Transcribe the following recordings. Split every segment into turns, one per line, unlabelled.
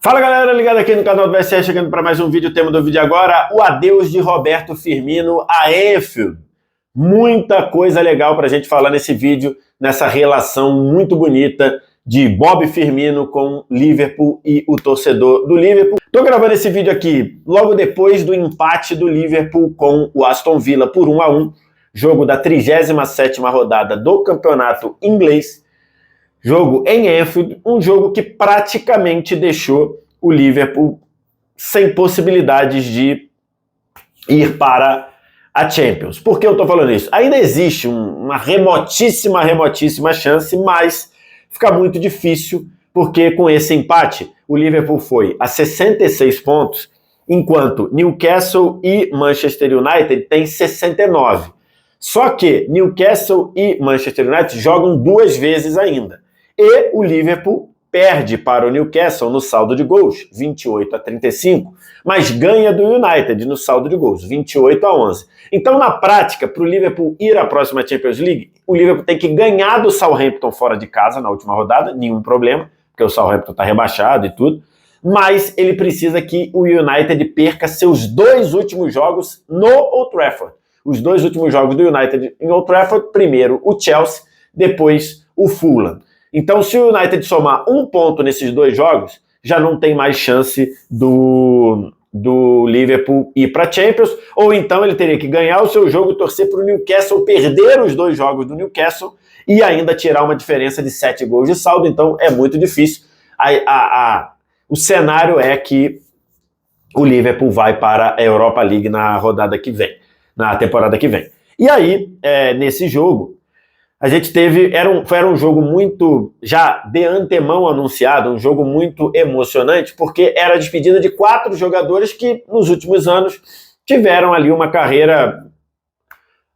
Fala galera, ligado aqui no canal do VSE, chegando para mais um vídeo. O tema do vídeo agora, o adeus de Roberto Firmino a Anfield. Muita coisa legal para a gente falar nesse vídeo, nessa relação muito bonita de Bob Firmino com Liverpool e o torcedor do Liverpool. Tô gravando esse vídeo aqui logo depois do empate do Liverpool com o Aston Villa por 1-1, jogo da 37ª rodada do campeonato inglês. Jogo em Anfield, um jogo que praticamente deixou o Liverpool sem possibilidades de ir para a Champions. Por que eu estou falando isso? Ainda existe uma remotíssima chance, mas fica muito difícil, porque com esse empate, o Liverpool foi a 66 pontos, enquanto Newcastle e Manchester United têm 69. Só que Newcastle e Manchester United jogam duas vezes ainda. E o Liverpool perde para o Newcastle no saldo de gols, 28-35, mas ganha do United no saldo de gols, 28-11. Então, na prática, para o Liverpool ir à próxima Champions League, o Liverpool tem que ganhar do Southampton fora de casa na última rodada, nenhum problema, porque o Southampton está rebaixado e tudo, mas ele precisa que o United perca seus dois últimos jogos no Old Trafford. Os dois últimos jogos do United em Old Trafford, primeiro o Chelsea, depois o Fulham. Então, se o United somar um ponto nesses dois jogos, já não tem mais chance do Liverpool ir para a Champions, ou então ele teria que ganhar o seu jogo, torcer para o Newcastle perder os dois jogos do Newcastle e ainda tirar uma diferença de 7 gols de saldo. Então, é muito difícil. O cenário é que o Liverpool vai para a Europa League na rodada que vem, na temporada que vem. E aí, nesse jogo, a gente teve, era um jogo muito, já de antemão anunciado, um jogo muito emocionante, porque era a despedida de 4 jogadores que nos últimos anos tiveram ali uma carreira,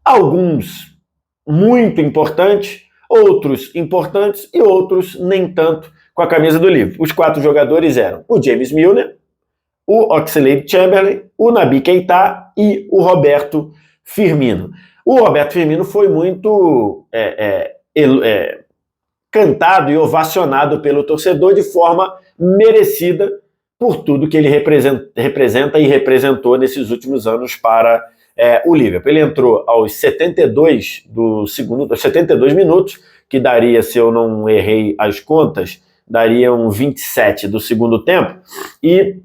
alguns muito importantes, outros importantes e outros nem tanto com a camisa do Liverpool. Os 4 jogadores eram o James Milner, o Oxlade-Chamberlain, o Naby Keita e o Roberto Firmino. O Roberto Firmino foi muito cantado e ovacionado pelo torcedor de forma merecida por tudo que ele representa e representou nesses últimos anos para o Liverpool. Ele entrou aos 72 minutos, que daria, se eu não errei as contas, dariam 27 do segundo tempo, e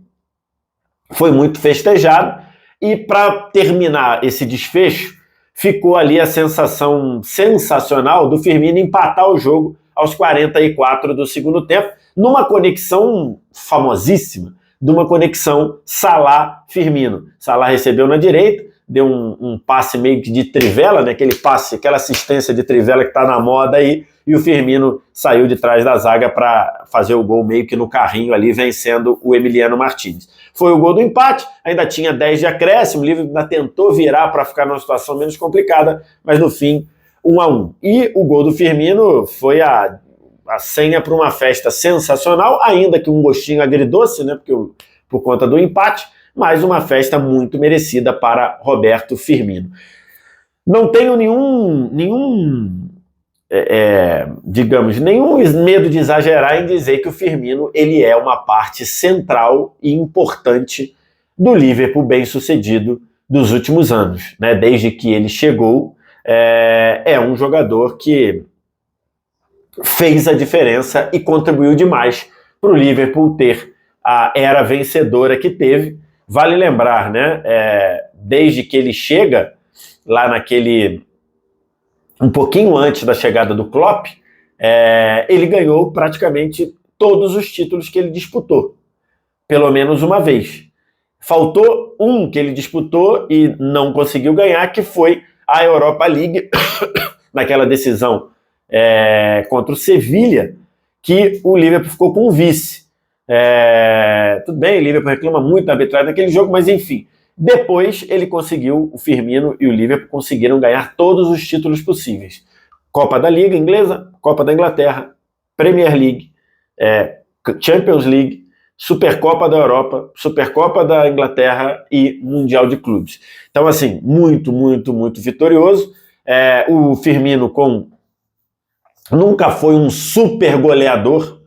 foi muito festejado. E para terminar esse desfecho, ficou ali a sensação sensacional do Firmino empatar o jogo aos 44 do segundo tempo, numa conexão famosíssima, de uma conexão Salah-Firmino. Salah recebeu na direita, deu um passe meio que de trivela, né? Aquele passe, aquela assistência de trivela que está na moda aí, e o Firmino saiu de trás da zaga para fazer o gol meio que no carrinho ali, vencendo o Emiliano Martínez. Foi o gol do empate, ainda tinha 10 de acréscimo, o Liverpool ainda tentou virar para ficar numa situação menos complicada, mas no fim, 1-1. E o gol do Firmino foi a senha para uma festa sensacional, ainda que um gostinho agridoce, né, por conta do empate, mas uma festa muito merecida para Roberto Firmino. Não tenho nenhum medo de exagerar em dizer que o Firmino ele é uma parte central e importante do Liverpool bem-sucedido dos últimos anos, né? Desde que ele chegou, é um jogador que fez a diferença e contribuiu demais para o Liverpool ter a era vencedora que teve. Vale lembrar, né? Desde que ele chega lá um pouquinho antes da chegada do Klopp, ele ganhou praticamente todos os títulos que ele disputou, pelo menos uma vez. Faltou um que ele disputou e não conseguiu ganhar, que foi a Europa League, naquela decisão contra o Sevilha, que o Liverpool ficou com o vice. Tudo bem, o Liverpool reclama muito da arbitragem naquele jogo, mas enfim. Depois ele conseguiu, o Firmino e o Liverpool conseguiram ganhar todos os títulos possíveis. Copa da Liga Inglesa, Copa da Inglaterra, Premier League, Champions League, Supercopa da Europa, Supercopa da Inglaterra e Mundial de Clubes. Então, assim, muito vitorioso. O Firmino nunca foi um super goleador,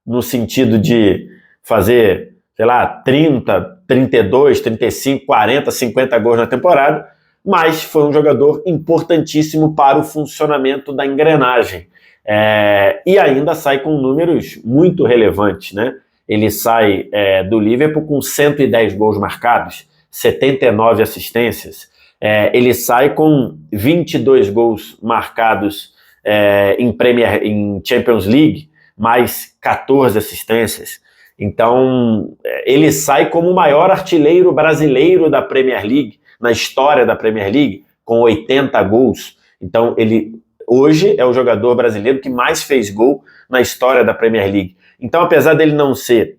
no sentido de fazer, sei lá, 30, 32, 35, 40, 50 gols na temporada, mas foi um jogador importantíssimo para o funcionamento da engrenagem. E ainda sai com números muito relevantes, né? Ele sai do Liverpool com 110 gols marcados, 79 assistências. Ele sai com 22 gols marcados em Champions League, mais 14 assistências. Então, ele sai como o maior artilheiro brasileiro da Premier League, na história da Premier League, com 80 gols. Então, ele hoje é o jogador brasileiro que mais fez gol na história da Premier League. Então, apesar dele não ser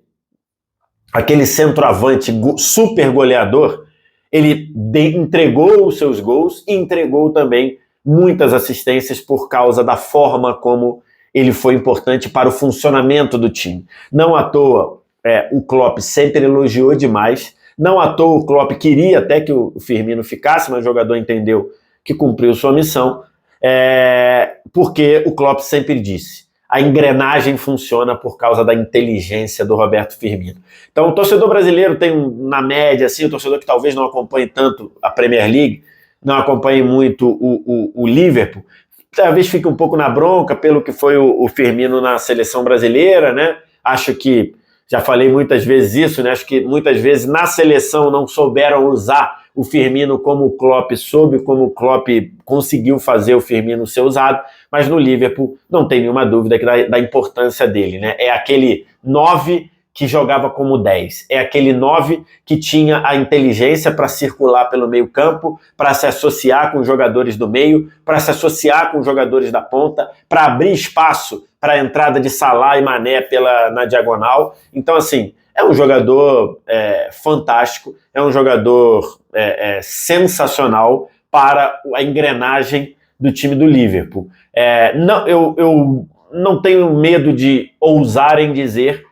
aquele centroavante super goleador, ele entregou os seus gols e entregou também muitas assistências por causa da forma como ele foi importante para o funcionamento do time. Não à toa, o Klopp sempre elogiou demais. Não à toa o Klopp queria até que o Firmino ficasse, mas o jogador entendeu que cumpriu sua missão, porque o Klopp sempre disse: a engrenagem funciona por causa da inteligência do Roberto Firmino. Então o torcedor brasileiro tem, na média, assim, o torcedor que talvez não acompanhe tanto a Premier League, não acompanhe muito o Liverpool, talvez fique um pouco na bronca pelo que foi o Firmino na seleção brasileira, né? Acho que, já falei muitas vezes isso, né? Acho que muitas vezes na seleção não souberam usar o Firmino como o Klopp soube, como o Klopp conseguiu fazer o Firmino ser usado, mas no Liverpool não tem nenhuma dúvida da importância dele, né? É aquele 9 que jogava como 10, é aquele 9 que tinha a inteligência para circular pelo meio campo, para se associar com os jogadores do meio, para se associar com os jogadores da ponta, para abrir espaço para a entrada de Salah e Mané na diagonal. Então, assim, é um jogador fantástico, é um jogador sensacional para a engrenagem do time do Liverpool. Eu não tenho medo de ousar em dizer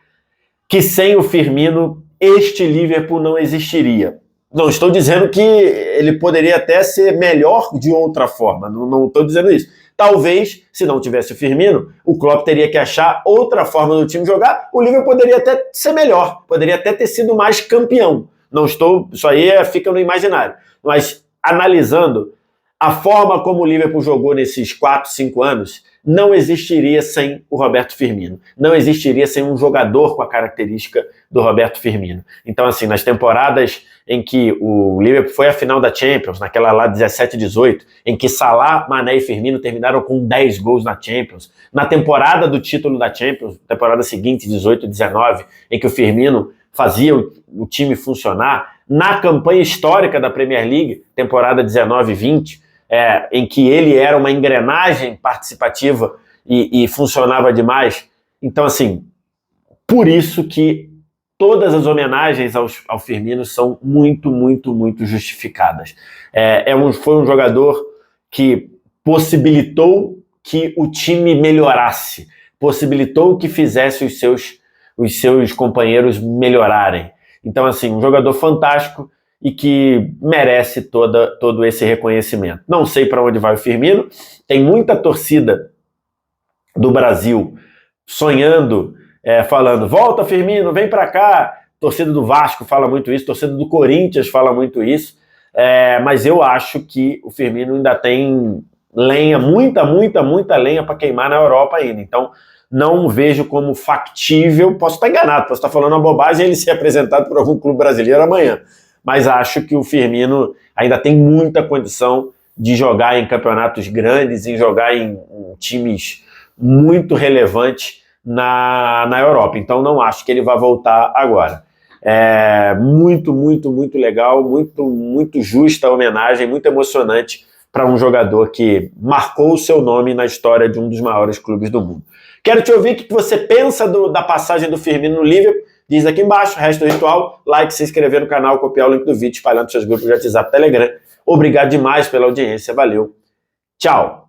que sem o Firmino este Liverpool não existiria. Não estou dizendo que ele poderia até ser melhor de outra forma, não estou dizendo isso. Talvez, se não tivesse o Firmino, o Klopp teria que achar outra forma do time jogar, o Liverpool poderia até ser melhor, poderia até ter sido mais campeão. Isso aí fica no imaginário. Mas analisando a forma como o Liverpool jogou nesses 4, 5 anos, não existiria sem o Roberto Firmino. Não existiria sem um jogador com a característica do Roberto Firmino. Então, assim, nas temporadas em que o Liverpool foi à final da Champions, naquela lá 17-18, em que Salah, Mané e Firmino terminaram com 10 gols na Champions, na temporada do título da Champions, temporada seguinte, 18-19, em que o Firmino fazia o time funcionar, na campanha histórica da Premier League, temporada 19-20, em que ele era uma engrenagem participativa e funcionava demais. Então, assim, por isso que todas as homenagens ao Firmino são muito, muito, muito justificadas. Foi um jogador que possibilitou que o time melhorasse, possibilitou que fizesse os seus companheiros melhorarem. Então, assim, um jogador fantástico e que merece todo esse reconhecimento. Não sei para onde vai o Firmino, tem muita torcida do Brasil sonhando, falando: volta Firmino, vem para cá. Torcida do Vasco fala muito isso, torcida do Corinthians fala muito isso, mas eu acho que o Firmino ainda tem lenha, muita, muita, muita lenha para queimar na Europa ainda. Então, não vejo como factível, posso estar enganado, posso estar falando uma bobagem e ele ser apresentado por algum clube brasileiro amanhã, mas acho que o Firmino ainda tem muita condição de jogar em campeonatos grandes, em jogar em times muito relevantes na Europa. Então não acho que ele vai voltar agora. Muito, muito, muito legal, muito, muito justa a homenagem, muito emocionante para um jogador que marcou o seu nome na história de um dos maiores clubes do mundo. Quero te ouvir o que você pensa da passagem do Firmino no Liverpool. Diz aqui embaixo, resto do ritual, like, se inscrever no canal, copiar o link do vídeo, espalhar nos seus grupos de WhatsApp, Telegram. Obrigado demais pela audiência, valeu, tchau!